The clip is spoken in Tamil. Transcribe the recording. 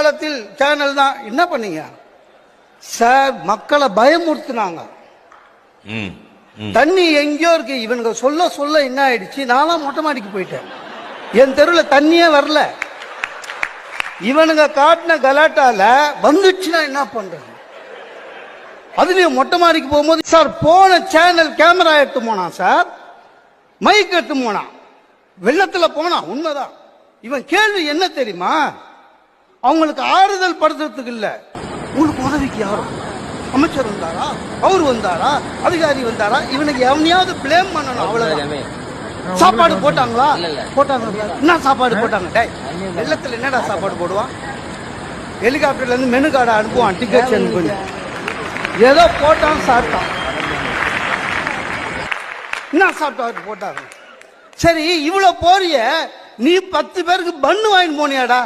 காலத்தில் சேனல் தான் என்ன பண்ணீங்க சார்? மக்களை பயமுறுத்தினாங்க. தண்ணி எங்கேயோ இருக்கு. இவனுங்க சொல்ல சொல்ல என்ன ஆயிடுச்சு, நானும் மொட்டை மாடிக்கு போயிட்டேன். என் தெருவில் தண்ணியே வரல. இவனுங்க காட்டின கலாட்டால வந்துச்சுன்னா என்ன பண்றது? அதுலயும் மொட்டை மாடிக்கு போகும்போது சார் போன சேனல் கேமரா எடுத்து போனான் சார், மைக் எடுத்து போனான், வெள்ளத்துல போனான். உண்மைதான். இவன் கேள்வி என்ன தெரியுமா? அவங்களுக்கு ஆறுதல் படுத்துறதுக்கு இல்ல, உங்களுக்கு உதவிக்கு யாரும் அமைச்சர் வந்தாரா, அவர் வந்தாரா, அதிகாரி வந்தாரா, இவனுக்கு எவனையாவது பிளேம் பண்ணணும். அவ்வளவுதான். சாப்பாடு போட்டாங்களா? போட்டாங்க. என்ன சாப்பாடு போட்டாங்க? டேய், வெள்ளத்துல என்னடா சாப்பாடு போடுவான்? ஹெலிகாப்டர்ல இருந்து மெனு கார்டை அனுப்புவான், டிக்கெட் பண்ணி ஏதோ போட்டான், சாப்பிட்டான். என்ன சாப்பிட்டா போட்டாங்க? சரி, இவ்வளவு போறிய நீ 10 பேருக்கு பண்ணு வாங்கி போனியாடா?